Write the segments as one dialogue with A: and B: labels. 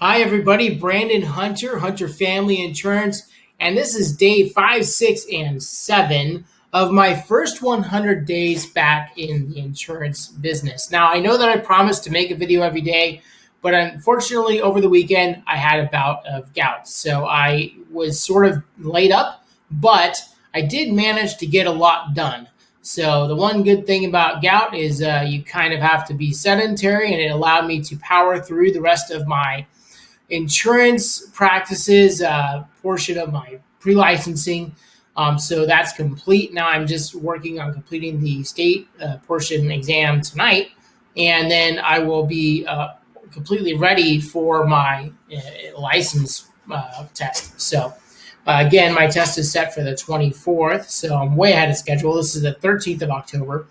A: Hi, everybody. Brandon Hunter, Hunter Family Insurance, and this is day 5, 6, and 7 of my first 100 days back in the insurance business. Now, I know that I promised to make a video every day, but unfortunately, over the weekend, I had a bout of gout. So I was sort of laid up, but I did manage to get a lot done. So the one good thing about gout is you kind of have to be sedentary, and it allowed me to power through the rest of my insurance practices portion of my pre-licensing. So that's complete. Now I'm just working on completing the state portion exam tonight, and then I will be completely ready for my license test. So again, my test is set for the 24th, so I'm way ahead of schedule. This is the 13th of October,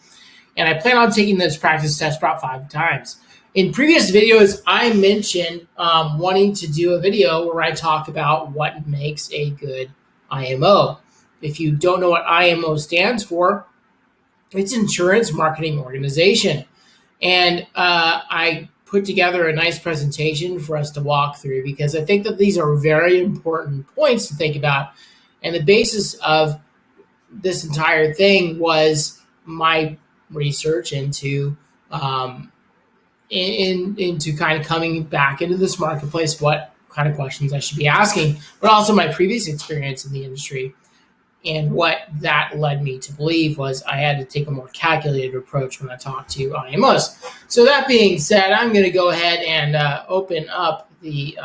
A: and I plan on taking this practice test about 5 times. In previous videos, I mentioned wanting to do a video where I talk about what makes a good IMO. If you don't know what IMO stands for, it's Insurance Marketing Organization. And I put together a nice presentation for us to walk through because I think that these are very important points to think about. And the basis of this entire thing was my research into into kind of coming back into this marketplace, what kind of questions I should be asking, but also my previous experience in the industry. And what that led me to believe was I had to take a more calculated approach when I talk to IMOs. So that being said, I'm going to go ahead and open up the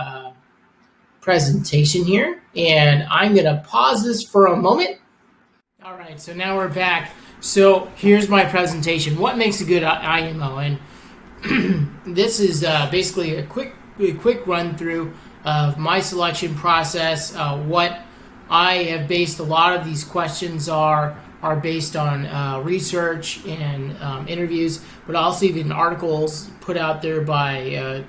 A: presentation here, and I'm going to pause this for a moment. All right, so now we're back. So here's my presentation. What makes a good IMO? And this is basically a quick run through of my selection process. What I have based a lot of these questions are based on research and interviews, but also even articles put out there by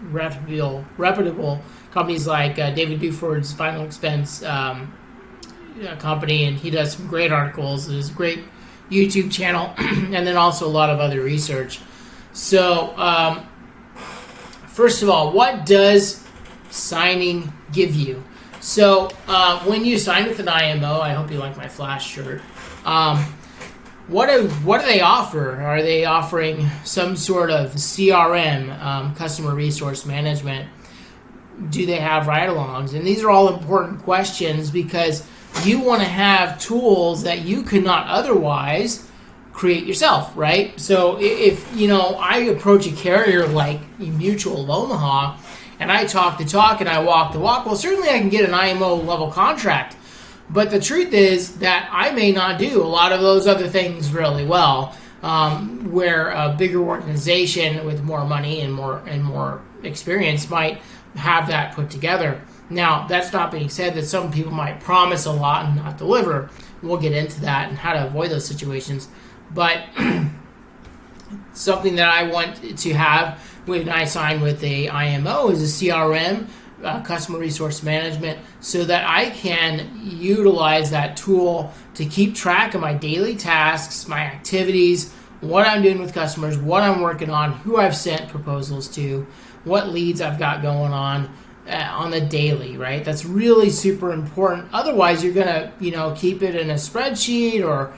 A: reputable companies like David Buford's Final Expense company, and he does some great articles. There's a great YouTube channel, and then also a lot of other research. So, first of all, what does signing give you? So, when you sign with an IMO, I hope you like my flash shirt. What do they offer? Are they offering some sort of CRM, customer resource management? Do they have ride-alongs? And these are all important questions because you want to have tools that you could not otherwise create yourself, right? So if I approach a carrier like Mutual of Omaha and I talk the talk and I walk the walk, well, certainly I can get an IMO level contract. But the truth is that I may not do a lot of those other things really well, where a bigger organization with more money and more experience might have that put together. Now, that's not being said that some people might promise a lot and not deliver. We'll get into that and how to avoid those situations. But something that I want to have when I sign with a IMO is a CRM, customer resource management, so that I can utilize that tool to keep track of my daily tasks, my activities, what I'm doing with customers, what I'm working on, who I've sent proposals to, what leads I've got going on the daily, right? That's really super important. Otherwise, you're going to, keep it in a spreadsheet or,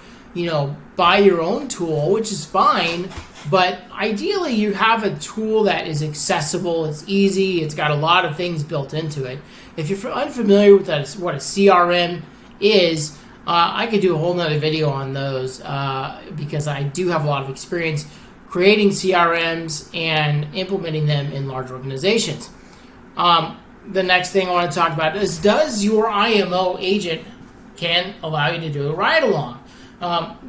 A: buy your own tool, which is fine. But ideally, you have a tool that is accessible, it's easy, it's got a lot of things built into it. If you're unfamiliar with what a CRM is, I could do a whole nother video on those because I do have a lot of experience creating CRMs and implementing them in large organizations. The next thing I want to talk about is, does your IMO agent can allow you to do a ride-along?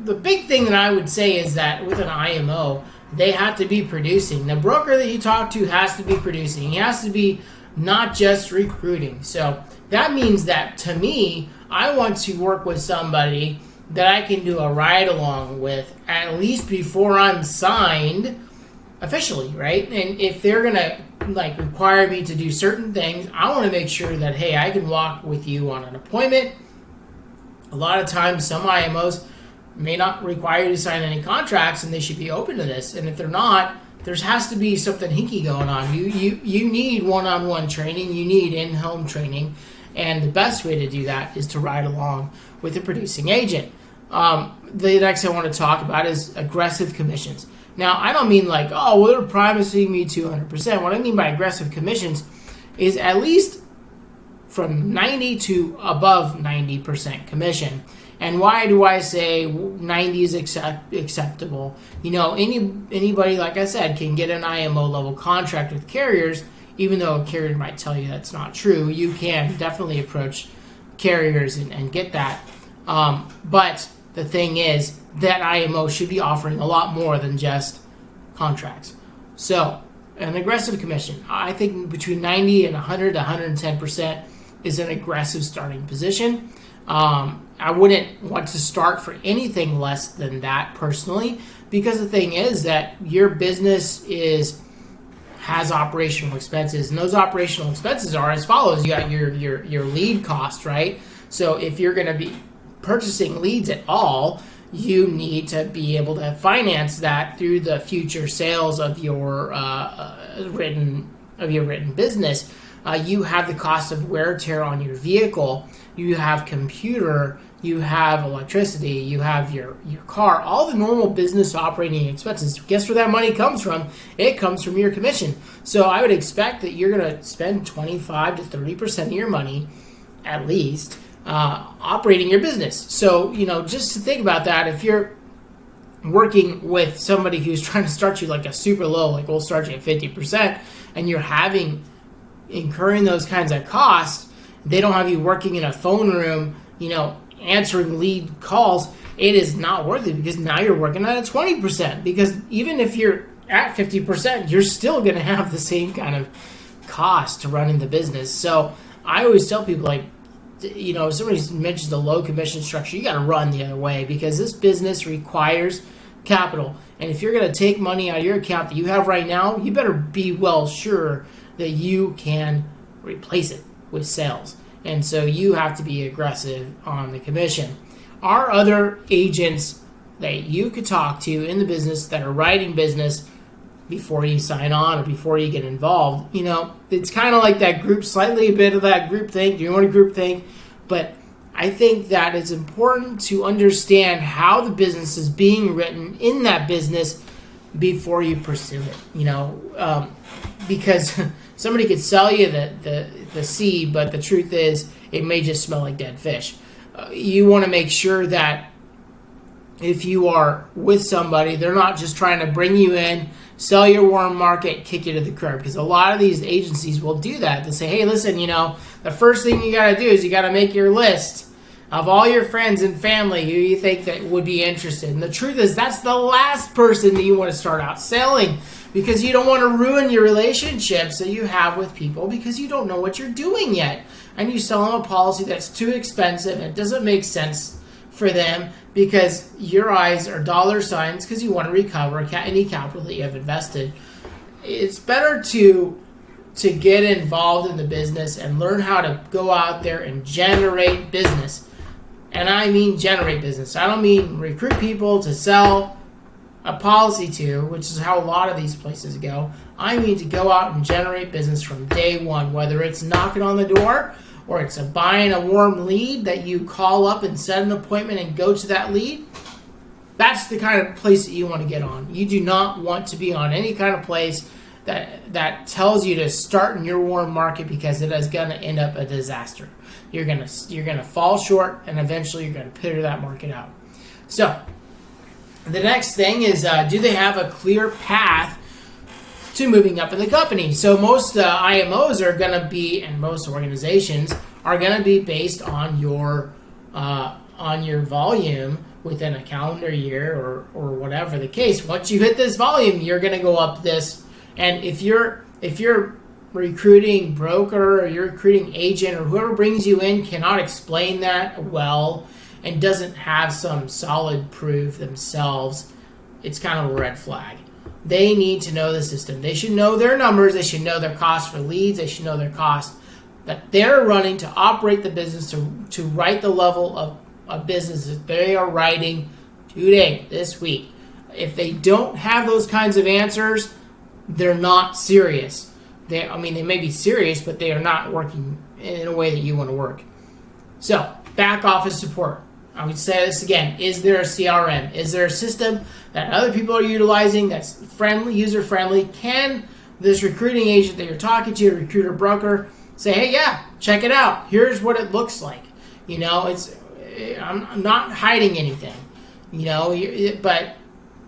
A: The big thing that I would say is that with an IMO, they have to be producing. The broker that you talk to has to be producing. He has to be not just recruiting. So that means that, to me, I want to work with somebody that I can do a ride-along with at least before I'm signed officially, right? And if they're going to require me to do certain things, I want to make sure that, hey, I can walk with you on an appointment. A lot of times, some IMOs may not require you to sign any contracts, and they should be open to this. And if they're not, there has to be something hinky going on. You need one-on-one training. You need in-home training. And the best way to do that is to ride along with a producing agent. The next thing I want to talk about is aggressive commissions. Now, I don't mean like, oh, well, they're promising me 200%. What I mean by aggressive commissions is at least from 90 to above 90% commission. And why do I say 90 is acceptable? Anybody, like I said, can get an IMO level contract with carriers, even though a carrier might tell you that's not true. You can definitely approach carriers and get that. But the thing is that IMO should be offering a lot more than just contracts. So an aggressive commission, I think between 90 and 100 to 110% is an aggressive starting position. I wouldn't want to start for anything less than that personally, because the thing is that your business has operational expenses, and those operational expenses are as follows. You got your lead cost, right? So if you're going to be purchasing leads at all, you need to be able to finance that through the future sales of your written business. You have the cost of wear and tear on your vehicle. You have computer. You have electricity. You have your car. All the normal business operating expenses. Guess where that money comes from? It comes from your commission. So I would expect that you're going to spend 25 to 30% of your money, at least, operating your business. So, just to think about that, if you're working with somebody who's trying to start you like a super low, like we'll start you at 50%, and you're incurring those kinds of costs, they don't have you working in a phone room, answering lead calls, it is not worth it, because now you're working at a 20%, because even if you're at 50%, you're still going to have the same kind of cost to running the business. So I always tell people, like, if somebody mentions the low commission structure, you got to run the other way, because this business requires capital. And if you're going to take money out of your account that you have right now, you better be well sure that you can replace it with sales. And so you have to be aggressive on the commission. Are other agents that you could talk to in the business that are writing business before you sign on or before you get involved? It's kind of like that group, slightly a bit of that group think. You want a group think? But I think that it's important to understand how the business is being written in that business before you pursue it. Because somebody could sell you the seed, but the truth is it may just smell like dead fish. You want to make sure that if you are with somebody, they're not just trying to bring you in, sell your warm market, kick you to the curb. Because a lot of these agencies will do that. They'll say, hey, listen, the first thing you got to do is you got to make your list of all your friends and family who you think that would be interested. And the truth is that's the last person that you want to start out selling, because you don't want to ruin your relationships that you have with people because you don't know what you're doing yet. And you sell them a policy that's too expensive and it doesn't make sense for them, because your eyes are dollar signs because you want to recover any capital that you have invested. It's better to get involved in the business and learn how to go out there and generate business. And I mean generate business. I don't mean recruit people to sell a policy to, which is how a lot of these places go. I mean to go out and generate business from day one, whether it's knocking on the door or it's buying a warm lead that you call up and set an appointment and go to that lead. That's the kind of place that you want to get on. You do not want to be on any kind of place that tells you to start in your warm market, because it is going to end up a disaster. You're gonna fall short, and eventually you're going to peter that market out. So the next thing is, do they have a clear path to moving up in the company? So most IMOs are going to be, and most organizations are going to be based on your volume within a calendar year or whatever the case. Once you hit this volume, you're going to go up this. And if you're recruiting broker or you're recruiting agent or whoever brings you in cannot explain that well and doesn't have some solid proof themselves, it's kind of a red flag. They need to know the system. They should know their numbers. They should know their cost for leads. They should know their cost that they're running to operate the business, to write the level of business that they are writing today, this week. If they don't have those kinds of answers, they're not serious. They may be serious, but they are not working in a way that you want to work. So, back office support. I would say this again. Is there a CRM? Is there a system that other people are utilizing that's friendly, user-friendly? Can this recruiting agent that you're talking to, recruiter, broker, say, hey, yeah, check it out. Here's what it looks like. I'm not hiding anything, but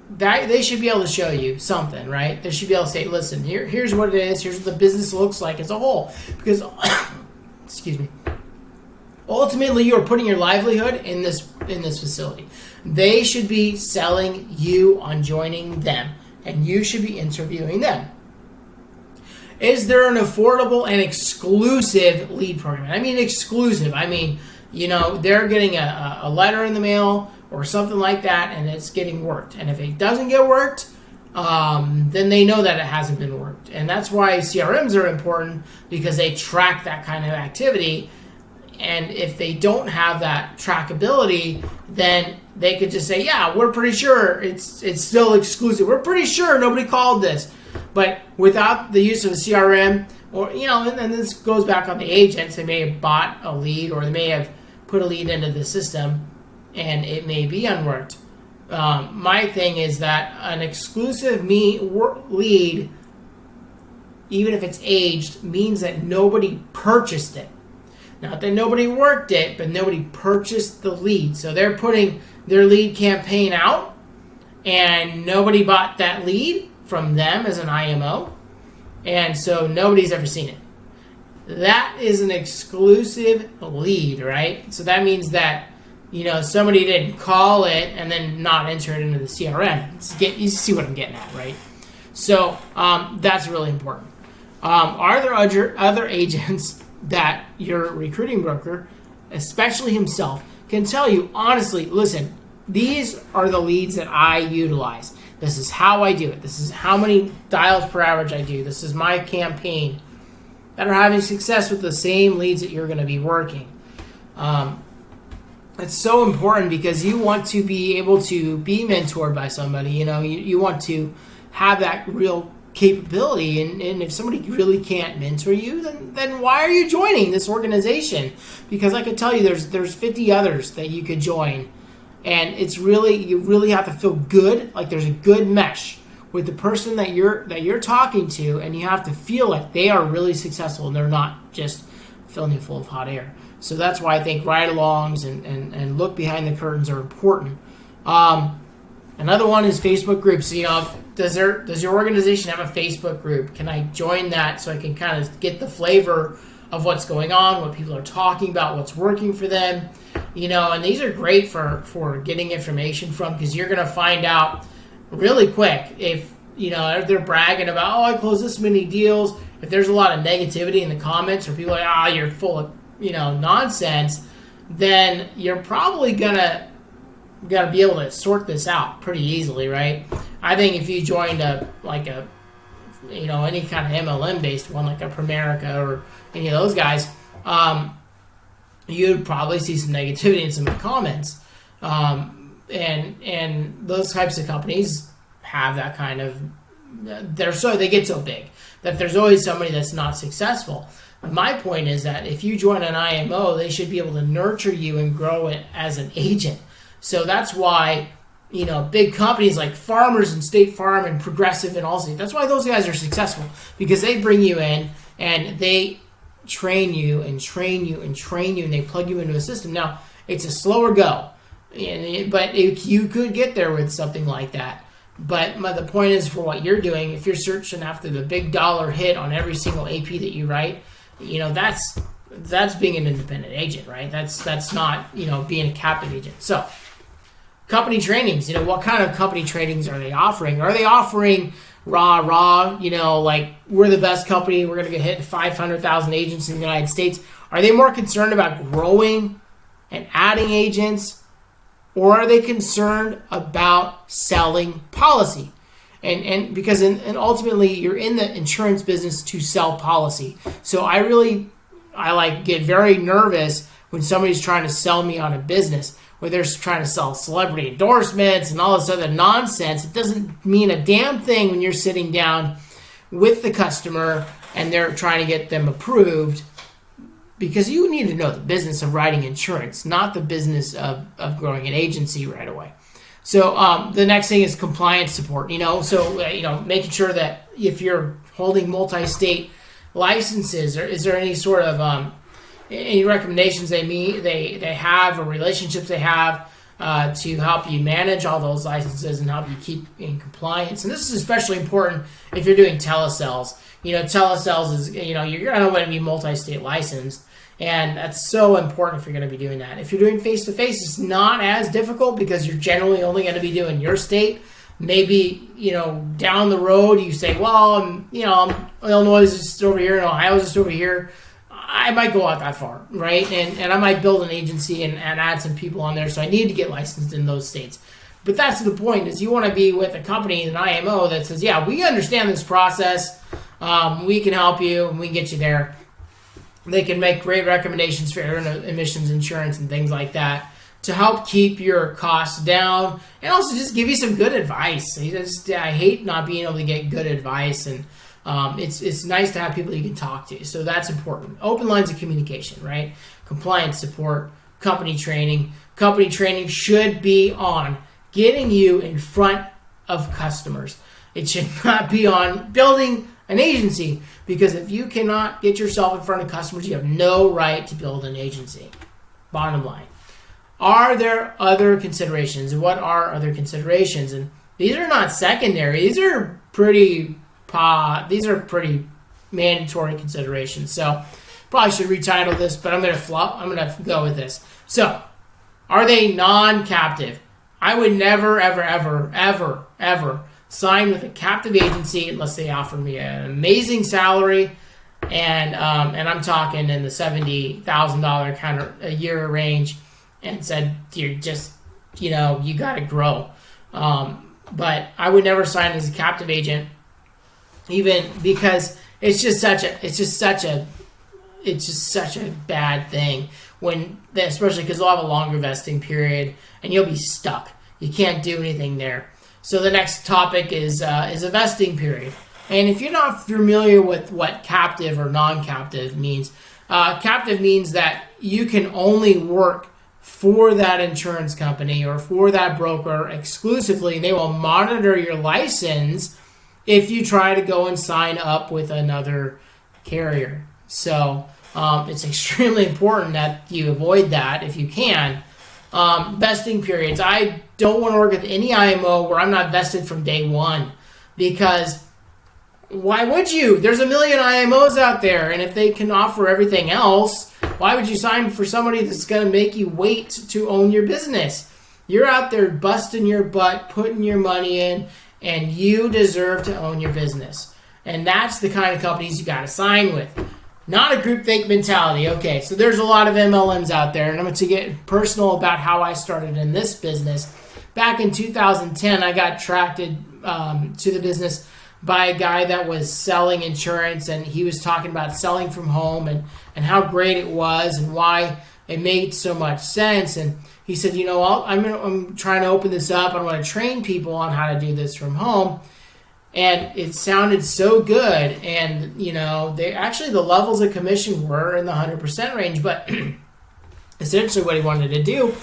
A: they should be able to show you something, right? They should be able to say, listen, here's what it is. Here's what the business looks like as a whole. Because, excuse me, ultimately you are putting your livelihood in this facility. They should be selling you on joining them, and you should be interviewing them. Is there an affordable and exclusive lead program? I mean exclusive. They're getting a letter in the mail or something like that, and it's getting worked. And if it doesn't get worked, then they know that it hasn't been worked. And that's why CRMs are important, because they track that kind of activity. And if they don't have that trackability, then they could just say, yeah, we're pretty sure it's still exclusive. We're pretty sure nobody called this. But without the use of a CRM, and this goes back on the agents, they may have bought a lead, or they may have put a lead into the system, and it may be unworked. My thing is that an exclusive lead, even if it's aged, means that nobody purchased it. Not that nobody worked it, but nobody purchased the lead. So they're putting their lead campaign out, and nobody bought that lead from them as an IMO, and so nobody's ever seen it. That is an exclusive lead, right? So that means that somebody didn't call it and then not enter it into the CRM. You see what I'm getting at, right? So that's really important. Are there other agents that your recruiting broker, especially himself, can tell you honestly, listen, these are the leads that I utilize. This is how I do it. This is how many dials per average I do. This is my campaign, that are having success with the same leads that you're going to be working. It's so important, because you want to be able to be mentored by somebody. You want to have that real capability. And if somebody really can't mentor you, then why are you joining this organization? Because I could tell you there's 50 others that you could join. And you really have to feel good, like there's a good mesh with the person that you're talking to, and you have to feel like they are really successful and they're not just filling you full of hot air. So that's why I think ride-alongs and look behind the curtains are important. Another one is Facebook groups. Does your organization have a Facebook group? Can I join that so I can kind of get the flavor of what's going on, what people are talking about, what's working for them? And these are great for getting information from, because you're going to find out really quick if they're bragging about, I closed this many deals. If there's a lot of negativity in the comments, or people are like, you're full of nonsense, then you're probably gonna be able to sort this out pretty easily, right? I think if you joined any kind of MLM based one, like a Primerica or any of those guys, you'd probably see some negativity in some of the comments. And those types of companies have that kind of, they get so big that there's always somebody that's not successful. My point is that if you join an IMO, they should be able to nurture you and grow it as an agent. So that's why, big companies like Farmers and State Farm and Progressive and Allstate, that's why those guys are successful, because they bring you in and they train you and train you and train you, and they plug you into a system. Now, it's a slower go, but you could get there with something like that. But the point is, for what you're doing, if you're searching after the big dollar hit on every single AP that you write, that's being an independent agent, right? That's not, being a captive agent. So, company trainings, what kind of company trainings are they offering? Are they offering rah, like we're the best company, we're going to hit 500,000 agents in the United States? Are they more concerned about growing and adding agents, or are they concerned about selling policy? And because ultimately you're in the insurance business to sell policy. So I get very nervous when somebody's trying to sell me on a business, where they're trying to sell celebrity endorsements and all this other nonsense. It doesn't mean a damn thing when you're sitting down with the customer and they're trying to get them approved, because you need to know the business of writing insurance, not the business of growing an agency right away. So the next thing is compliance support. Making sure that if you're holding multi-state licenses, or is there any sort of any recommendations they have, or relationships they have to help you manage all those licenses and help you keep in compliance. And this is especially important if you're doing telesales. Telesales is, you're going to want to be multi-state licensed. And that's so important if you're going to be doing that. If you're doing face-to-face, it's not as difficult because you're generally only going to be doing your state. Maybe, down the road you say, well, Illinois is just over here and Ohio is just over here. I might go out that far, right? And I might build an agency and add some people on there, so I need to get licensed in those states. But that's the point, is you want to be with a company, an IMO, that says, yeah, we understand this process. We can help you, and we can get you there. They can make great recommendations for air emissions insurance and things like that to help keep your costs down and also just give you some good advice. I hate not being able to get good advice, and it's nice to have people you can talk to. So that's important. Open lines of communication, right? Compliance support, company training. Company training should be on getting you in front of customers. It should not be on building an agency, because if you cannot get yourself in front of customers, you have no right to build an agency. Bottom line. Are there other considerations? And what are other considerations? And these are not secondary. These are pretty mandatory considerations. So probably should retitle this, but I'm gonna go with this. So, are they non-captive? I would never, ever, ever, ever, ever sign with a captive agency unless they offer me an amazing salary, and I'm talking in the $70,000 kind of a year range, and said, you're just, you got to grow. But I would never sign as a captive agent, even because it's just such a bad thing especially because they'll have a longer vesting period and you'll be stuck. You can't do anything there. So the next topic is a vesting period. And if you're not familiar with what captive or non-captive means, captive means that you can only work for that insurance company or for that broker exclusively. They will monitor your license if you try to go and sign up with another carrier. So it's extremely important that you avoid that if you can. Vesting periods. I don't want to work with any IMO where I'm not vested from day one, because why would you? There's a million IMOs out there, and if they can offer everything else, why would you sign for somebody that's going to make you wait to own your business? You're out there busting your butt, putting your money in, and you deserve to own your business. And that's the kind of companies you got to sign with. Not a groupthink mentality. Okay, so there's a lot of MLMs out there, and I'm going to get personal about how I started in this business. Back in 2010, I got attracted to the business by a guy that was selling insurance, and he was talking about selling from home and how great it was and why it made so much sense. And he said, I'm trying to open this up. I want to train people on how to do this from home. And it sounded so good. And, the levels of commission were in the 100% range. But essentially what he wanted to do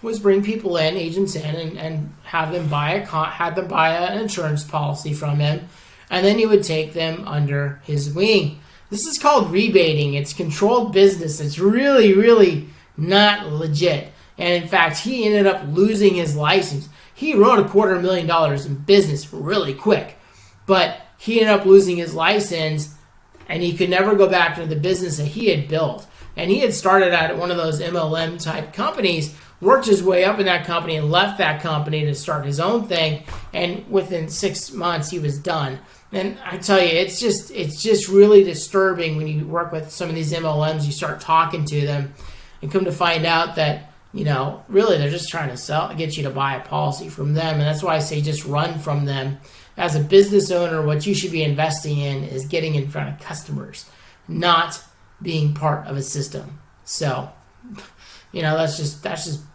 A: was bring people in, agents in, and have them buy an insurance policy from him. And then he would take them under his wing. This is called rebating. It's controlled business. It's really, really not legit. And in fact, he ended up losing his license. He wrote $250,000 in business really quick, but he ended up losing his license, and he could never go back to the business that he had built. And he had started at one of those MLM type companies, worked his way up in that company, and left that company to start his own thing. And within 6 months, he was done. And I tell you, it's just really disturbing when you work with some of these MLMs. You start talking to them, and come to find out that, really they're just trying to get you to buy a policy from them. And that's why I say just run from them. As a business owner, what you should be investing in is getting in front of customers, not being part of a system. So, that's just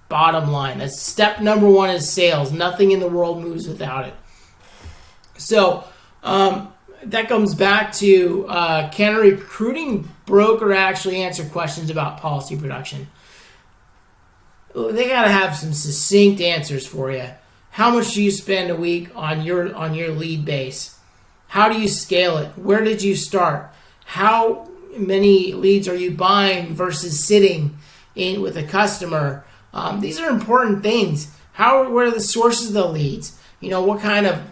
A: bottom line. That's step number one is sales. Nothing in the world moves without it. So, that comes back to can a recruiting broker actually answer questions about policy production? They got to have some succinct answers for you. How much do you spend a week on your lead base? How do you scale it? Where did you start? How many leads are you buying versus sitting in with a customer? These are important things. What are the sources of the leads? What kind of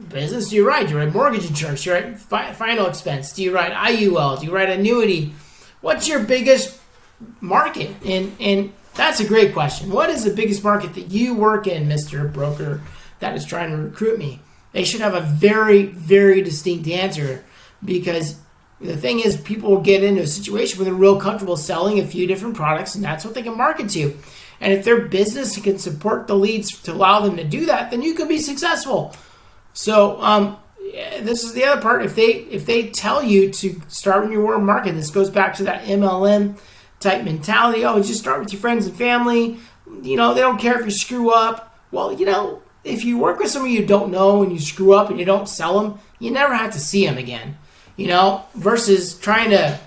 A: business do you write? Do you write mortgage insurance? Do you write final expense? Do you write IUL? Do you write annuity? What's your biggest market? And that's a great question. What is the biggest market that you work in, Mr. Broker, that is trying to recruit me? They should have a very, very distinct answer, because the thing is, people will get into a situation where they're real comfortable selling a few different products, and that's what they can market to. And if their business can support the leads to allow them to do that, then you could be successful. So this is the other part. If they tell you to start in your warm market, this goes back to that MLM type mentality. Oh, just start with your friends and family. They don't care if you screw up. Well, if you work with somebody you don't know and you screw up and you don't sell them, you never have to see them again. Versus trying to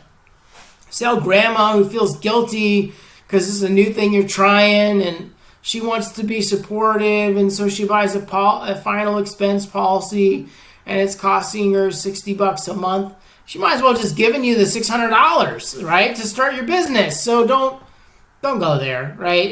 A: sell grandma who feels guilty because this is a new thing you're trying and she wants to be supportive, and so she buys a final expense policy and it's costing her $60 a month. She might as well just giving you the $600, right, to start your business. So don't go there, right?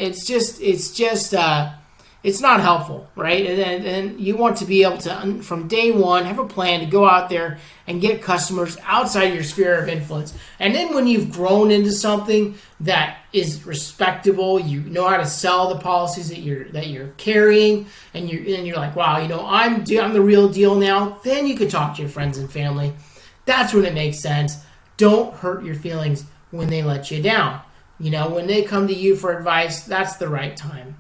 A: It's not helpful, right? And you want to be able to, from day one, have a plan to go out there and get customers outside your sphere of influence. And then when you've grown into something that is respectable, you know how to sell the policies that you're carrying, and you're like, wow, I'm the real deal now. Then you could talk to your friends and family. That's when it makes sense. Don't hurt your feelings when they let you down. When they come to you for advice, that's the right time.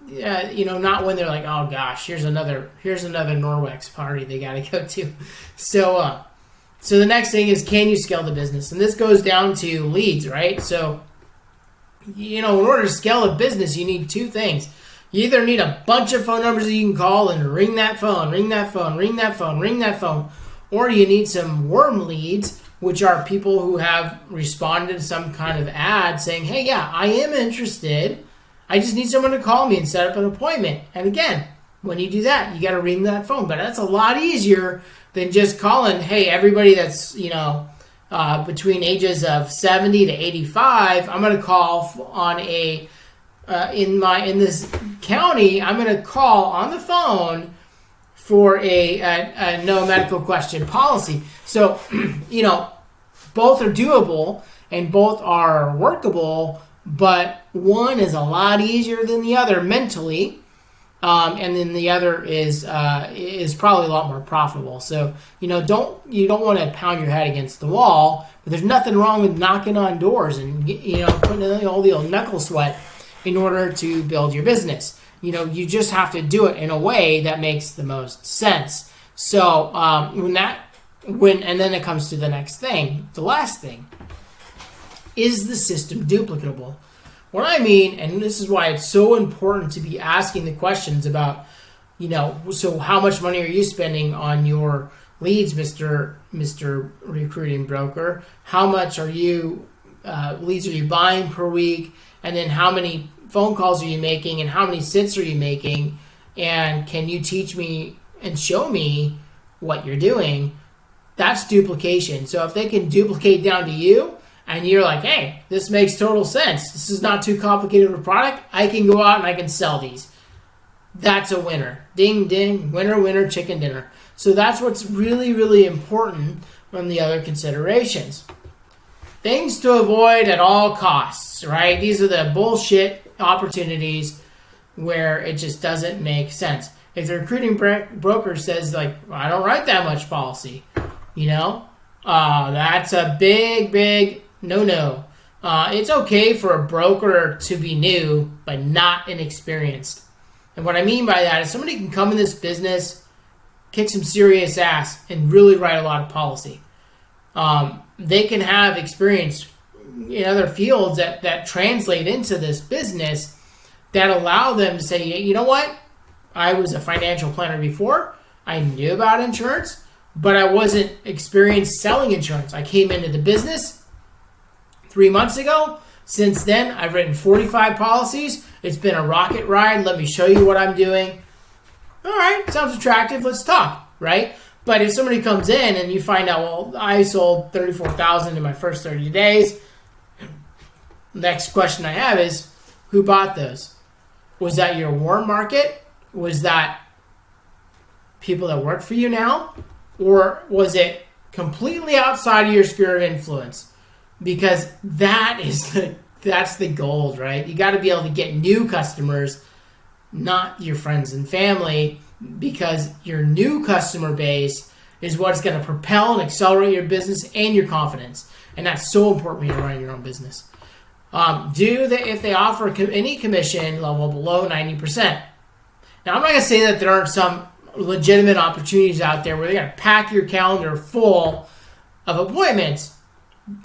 A: Not when they're like, oh gosh, here's another Norwex party they got to go to. So the next thing is, can you scale the business? And this goes down to leads, right? So, in order to scale a business, you need two things. You either need a bunch of phone numbers that you can call and ring that phone, ring that phone, ring that phone, ring that phone. Or you need some warm leads, which are people who have responded to some kind of ad saying, hey, yeah, I am interested. I just need someone to call me and set up an appointment. And again, when you do that, you got to ring that phone. But that's a lot easier than just calling, hey, everybody that's, between ages of 70 to 85, I'm going to call on in this county, I'm going to call on the phone for a no medical question policy. So, both are doable and both are workable, but one is a lot easier than the other mentally, and then the other is probably a lot more profitable. So, you don't want to pound your head against the wall, but there's nothing wrong with knocking on doors and putting in all the old knuckle sweat in order to build your business. You just have to do it in a way that makes the most sense. So and then it comes to the next thing, the last thing, is the system duplicatable? What I mean, and this is why it's so important to be asking the questions about, so how much money are you spending on your leads, Mr. Recruiting Broker? How much leads are you buying per week? And then how many phone calls are you making, and how many sits are you making? And can you teach me and show me what you're doing? That's duplication. So if they can duplicate down to you, and you're like, hey, this makes total sense. This is not too complicated of a product. I can go out and I can sell these. That's a winner. Ding, ding, winner, winner, chicken dinner. So that's what's really, really important from the other considerations. Things to avoid at all costs, right? These are the bullshit opportunities where it just doesn't make sense. If the recruiting broker says, like, I don't write that much policy, that's a big, big no. It's okay for a broker to be new, but not inexperienced. And what I mean by that is somebody can come in this business, kick some serious ass, and really write a lot of policy. They can have experience in other fields that translate into this business that allow them to say, you know what? I was a financial planner before. I knew about insurance. but I wasn't experienced selling insurance. I came into the business 3 months ago. Since then, I've written 45 policies. It's been a rocket ride. Let me show you what I'm doing. All right, sounds attractive. Let's talk, right? But if somebody comes in and you find out, well, I sold 34,000 in my first 30 days, next question I have is, who bought those? Was that your warm market? Was that people that work for you now? Or was it completely outside of your sphere of influence? Because that's the gold, right? You got to be able to get new customers, not your friends and family, because your new customer base is what's going to propel and accelerate your business and your confidence. And that's so important when you're running your own business. If they offer any commission level below 90%. Now, I'm not going to say that there aren't some legitimate opportunities out there where they're going to pack your calendar full of appointments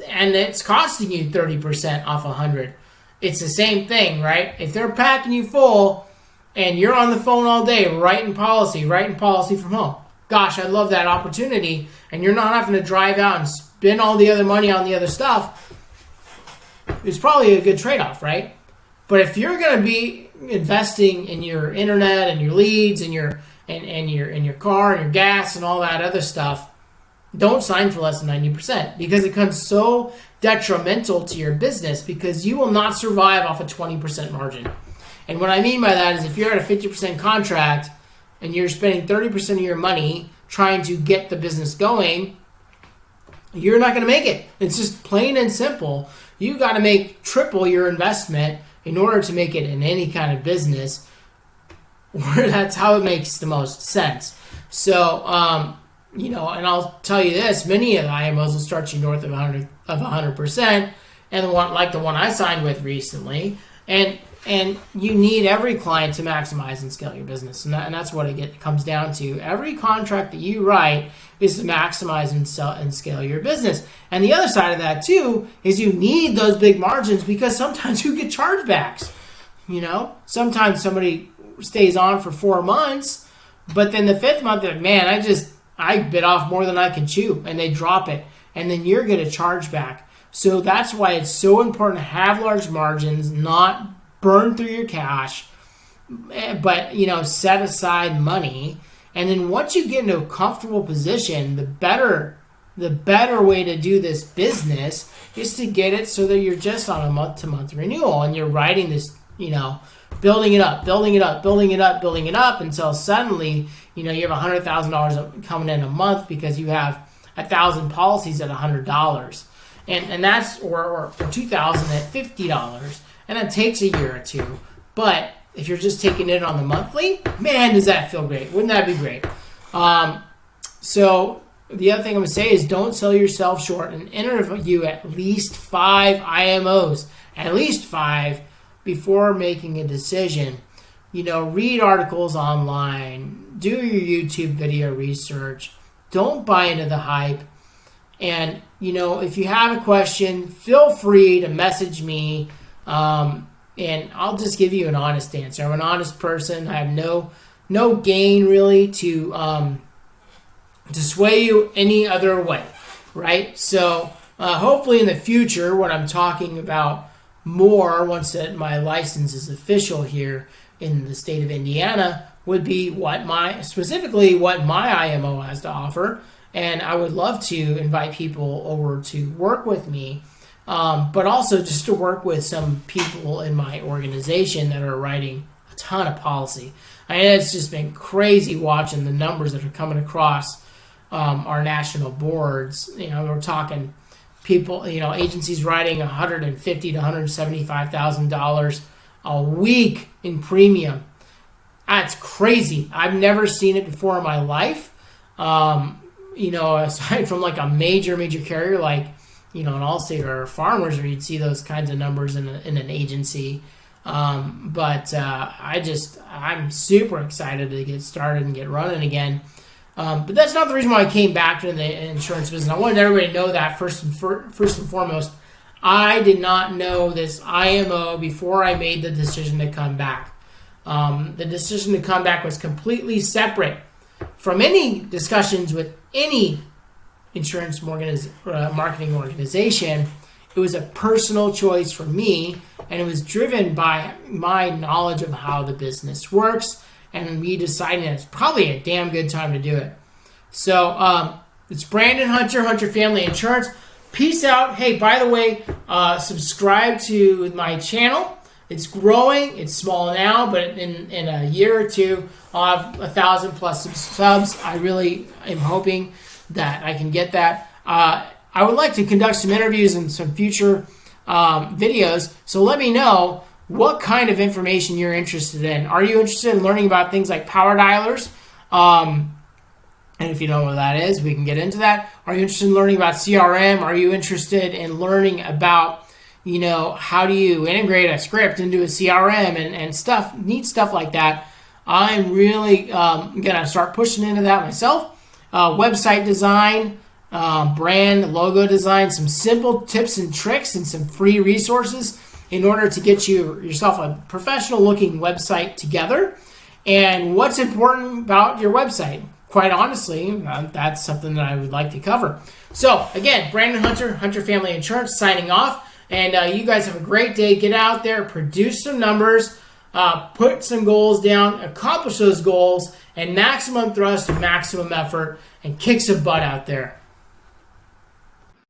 A: and it's costing you 30% off 100. It's the same thing, right? If they're packing you full and you're on the phone all day writing policy from home, gosh, I love that opportunity, and you're not having to drive out and spend all the other money on the other stuff, it's probably a good trade-off, right? But if you're going to be investing in your internet and your leads and your car and your gas and all that other stuff, don't sign for less than 90% because it becomes so detrimental to your business because you will not survive off a 20% margin. And what I mean by that is if you're at a 50% contract and you're spending 30% of your money trying to get the business going, you're not going to make it. It's just plain and simple. You got to make triple your investment in order to make it in any kind of business where that's how it makes the most sense. So, and I'll tell you this, many of the IMOs will start you north of 100%, and the one I signed with recently, and you need every client to maximize and scale your business, and that's what it comes down to. Every contract that you write is to maximize and scale your business. And the other side of that too is you need those big margins because sometimes you get chargebacks. Sometimes somebody stays on for 4 months, but then the 5th month they're like, man, I bit off more than I can chew, and they drop it, and then you're going to charge back. So that's why it's so important to have large margins, not burn through your cash, but set aside money. And then once you get into a comfortable position, the better way to do this business is to get it so that you're just on a month-to-month renewal, and you're writing this, building it up until suddenly, you have $100,000 coming in a month because you have 1,000 policies at $100, and that's or 2,000 at $50, and that takes a year or two. But if you're just taking it on the monthly, man, does that feel great? Wouldn't that be great? So the other thing I'm going to say is don't sell yourself short and interview at least 5 IMOs, before making a decision. Read articles online, do your YouTube video research. Don't buy into the hype. And, if you have a question, feel free to message me, and I'll just give you an honest answer. I'm an honest person. I have no gain really to sway you any other way, right? So hopefully in the future, when I'm talking about more, once that my license is official here in the state of Indiana, would be what my IMO has to offer. And I would love to invite people over to work with me, but also just to work with some people in my organization that are writing a ton of policy. It's just been crazy watching the numbers that are coming across our national boards. We're talking people, agencies writing $150,000 to $175,000 a week in premium. That's crazy. I've never seen it before in my life. Aside from like a major carrier like, an Allstate or Farmers, where you'd see those kinds of numbers in an agency. But I'm super excited to get started and get running again. But that's not the reason why I came back to the insurance business. I wanted everybody to know that first and foremost. I did not know this IMO before I made the decision to come back. The decision to come back was completely separate from any discussions with any insurance marketing organization. It was a personal choice for me, and it was driven by my knowledge of how the business works and me deciding it's probably a damn good time to do it. So it's Brandon Hunter, Hunter Family Insurance. Peace out. Hey, by the way, subscribe to my channel. It's growing. It's small now, but in a year or two, I'll have 1,000 plus subs. I really am hoping that I can get that. I would like to conduct some interviews and some future videos. So let me know what kind of information you're interested in. Are you interested in learning about things like power dialers? And if you don't know what that is, we can get into that. Are you interested in learning about CRM? Are you interested in learning about, how do you integrate a script into a CRM and stuff, neat stuff like that? I'm really going to start pushing into that myself. Website design, brand, logo design, some simple tips and tricks and some free resources in order to get yourself a professional looking website together. And what's important about your website? Quite honestly, that's something that I would like to cover. So again, Brandon Hunter, Hunter Family Insurance, signing off. And you guys have a great day. Get out there, produce some numbers, put some goals down, accomplish those goals, and maximum thrust, maximum effort, and kick some butt out there.